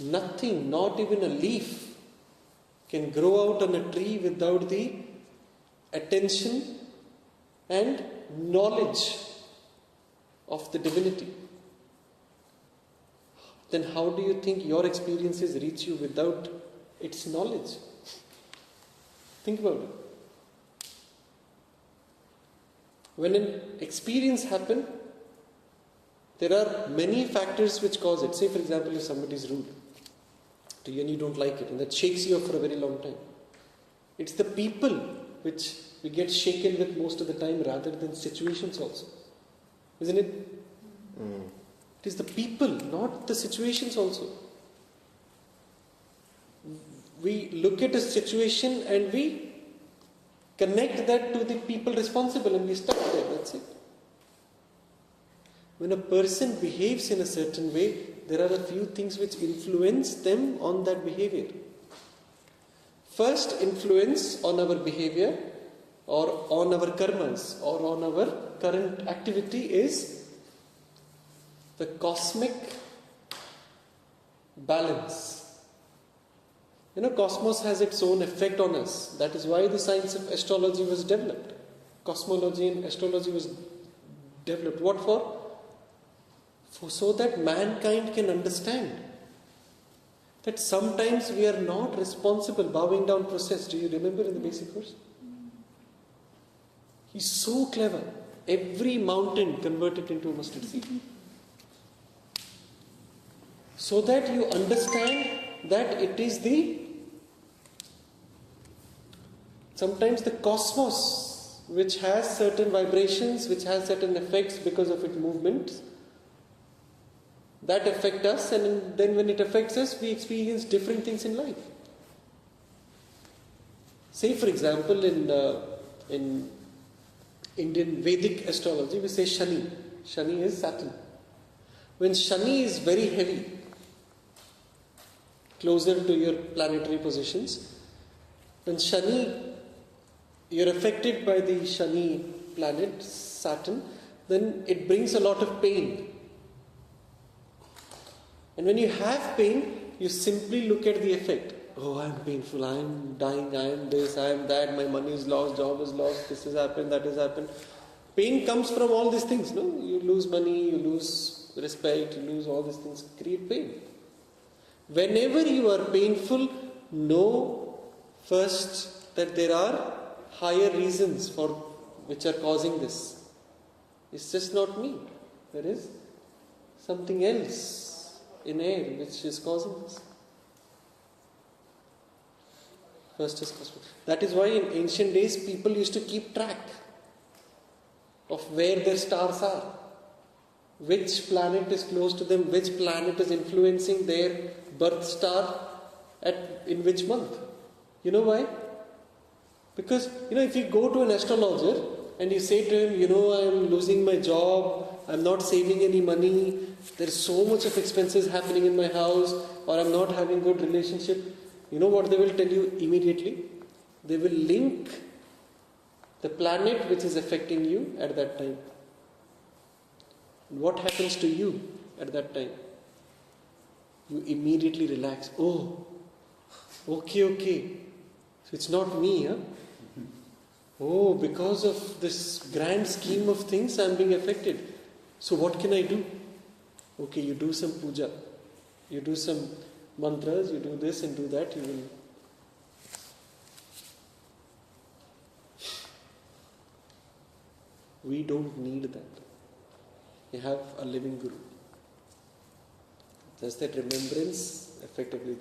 Nothing, not even a leaf, can grow out on a tree without the attention and knowledge of the divinity. Then how do you think your experiences reach you without its knowledge? Think about it. When an experience happens, there are many factors which cause it. Say for example, if somebody is rude to you and you don't like it, and that shakes you up for a very long time. It's the people which we get shaken with most of the time rather than situations also. Isn't it? It is the people, not the situations also. We look at a situation and we connect that to the people responsible and we stuck there, that's it. When a person behaves in a certain way, there are a few things which influence them on that behavior. First influence on our behavior or on our karmas or on our current activity is the cosmic balance. Cosmos has its own effect on us. That is why the science of astrology was developed. Cosmology and astrology was developed. What for? So that mankind can understand that sometimes we are not responsible. Bowing down process, do you remember in the basic course? He's so clever. Every mountain converted into a mustard seed. So that you understand that it is sometimes the cosmos which has certain vibrations, which has certain effects because of its movements, that affect us, and then when it affects us, we experience different things in life. Say for example, in Indian Vedic astrology, we say Shani. Shani is Saturn. When Shani is very heavy, closer to your planetary positions, when Shani, you're affected by the Shani planet, Saturn, then it brings a lot of pain. And when you have pain, you simply look at the effect. Oh, I'm painful, I'm dying, I am this, I am that, my money is lost, job is lost, this has happened, that has happened. Pain comes from all these things, no? You lose money, you lose respect, you lose all these things, create pain. Whenever you are painful, know first that there are higher reasons for which are causing this. It's just not me. There is something else in air which is causing this. First is cosmos. That is why in ancient days people used to keep track of where their stars are, which planet is close to them, which planet is influencing their birth star in which month. You know why? Because if you go to an astrologer and you say to him, I'm losing my job, I'm not saving any money, there's so much of expenses happening in my house, or I'm not having good relationship, you know what they will tell you immediately? They will link the planet which is affecting you at that time. What happens to you at that time? You immediately relax. Oh, okay. So it's not me, huh? Oh, because of this grand scheme of things, I'm being affected. So what can I do? Okay, you do some puja. You do some mantras, you do this and do that, you will. We don't need that. We have a living Guru. Just that remembrance effectively.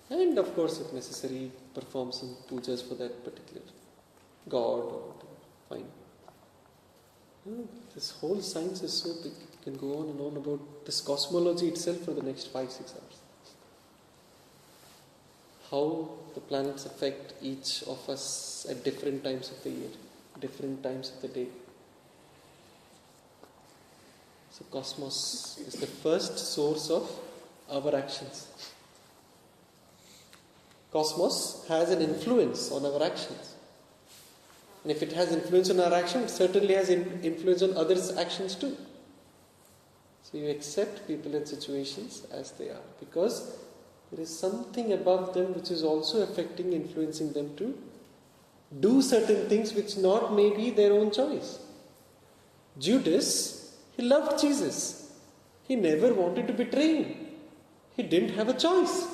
And of course, if necessary, perform some pujas for that particular god or whatever. Fine. This whole science is so big. You can go on and on about this cosmology itself for the next 5-6 hours. How the planets affect each of us at different times of the year, different times of the day. So cosmos is the first source of our actions. Cosmos has an influence on our actions. And if it has influence on our actions, it certainly has influence on others' actions too. So you accept people and situations as they are, because there is something above them which is also affecting, influencing them to do certain things which not may be their own choice. Judas, he loved Jesus. He never wanted to betray him. He didn't have a choice.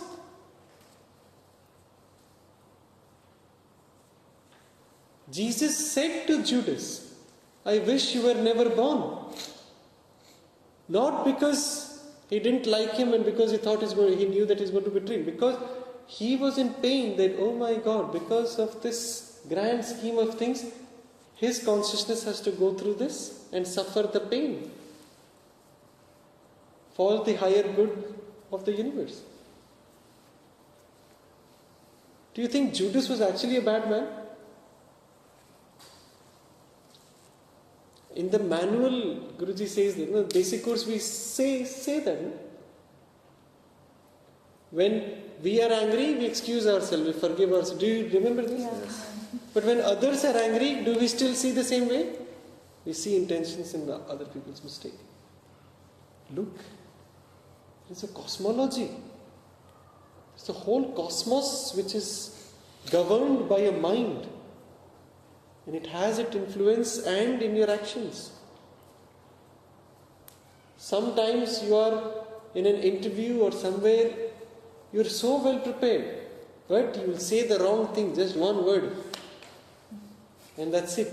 Jesus said to Judas, I wish you were never born. Not because he didn't like him and because he knew that he's going to betray him. Because he was in pain that, oh my God, because of this grand scheme of things, his consciousness has to go through this and suffer the pain for the higher good of the universe. Do you think Judas was actually a bad man? In the manual, Guruji says that, the basic course we say that. No? When we are angry, we excuse ourselves, we forgive ourselves. Do you remember this? Yes. But when others are angry, do we still see the same way? We see intentions in other people's mistake. Look, it's a cosmology. It's a whole cosmos which is governed by a mind. And it has its influence and in your actions. Sometimes you are in an interview or somewhere, you are so well prepared, but you will say the wrong thing, just one word. And that's it.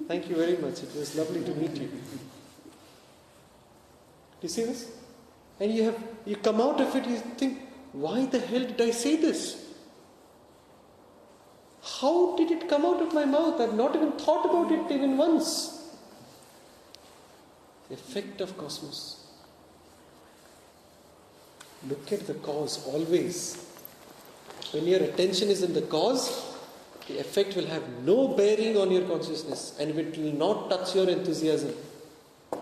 Thank you very much. It was lovely to meet you. Do you see this? And you come out of it, you think, why the hell did I say this? How did it come out of my mouth? I've not even thought about it even once. The effect of cosmos. Look at the cause always. When your attention is in the cause, the effect will have no bearing on your consciousness and it will not touch your enthusiasm. Do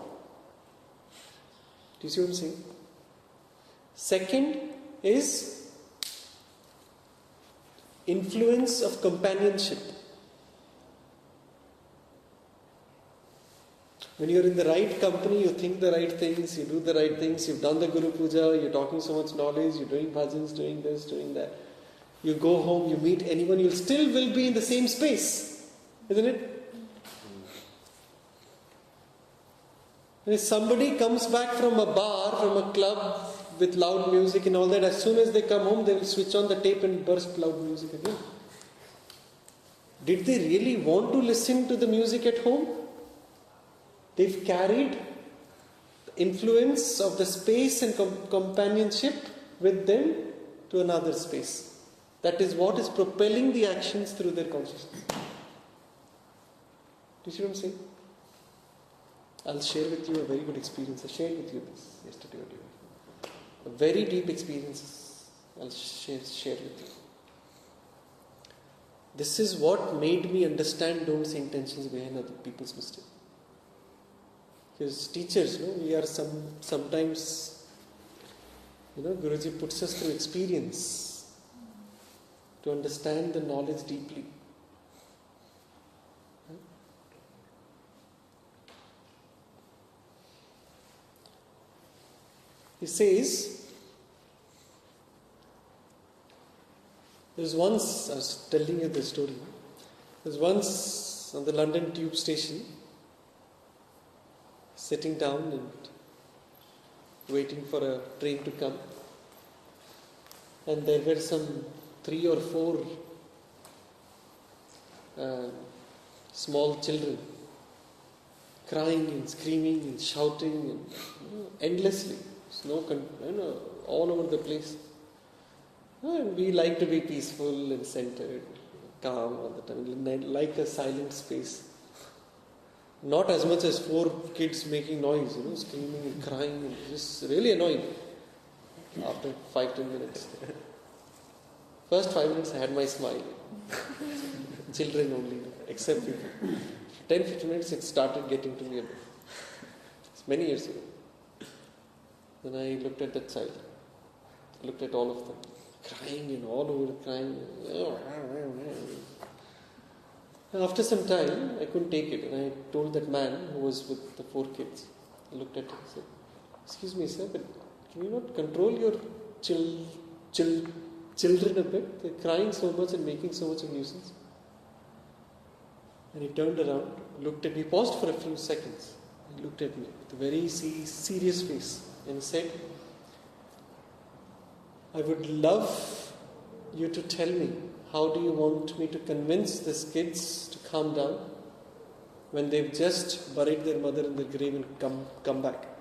you see what I'm saying? Second is influence of companionship. When you're in the right company, you think the right things, you do the right things, you've done the Guru Puja, you're talking so much knowledge, you're doing bhajans, doing this, doing that. You go home, you meet anyone, you still will be in the same space. Isn't it? And if somebody comes back from a bar, from a club with loud music and all that, as soon as they come home, they will switch on the tape and burst loud music again. Did they really want to listen to the music at home? They've carried the influence of the space and companionship with them to another space. That is what is propelling the actions through their consciousness. Do you see what I'm saying? I'll share with you a very good experience. I shared with you this yesterday or day. A very deep experience I'll share with you. This is what made me understand don't say intentions behind other people's mistakes. Because teachers, we are sometimes, Guruji puts us through experience to understand the knowledge deeply. He says, there was once, I was telling you the story, there was once on the London tube station, sitting down and waiting for a train to come. And there were some 3 or 4 small children crying and screaming and shouting and endlessly. Snow, all over the place. And we like to be peaceful and centered, calm all the time, like a silent space. Not as much as 4 kids making noise, screaming and crying, and just really annoying. After 5-10 minutes. First 5 minutes I had my smile. Children only, except people. 10-15 minutes it started getting to me a bit. It's many years ago. Then I looked at that child. Looked at all of them. Crying and all over crying. And after some time, I couldn't take it. And I told that man who was with the 4 kids. I looked at him and said, Excuse me, sir, but can you not control your children a bit? They're crying so much and making so much of nuisance. And he turned around, looked at me, paused for a few seconds. He looked at me with a very serious face and said, I would love you to tell me, how do you want me to convince these kids to calm down when they've just buried their mother in the grave and come back?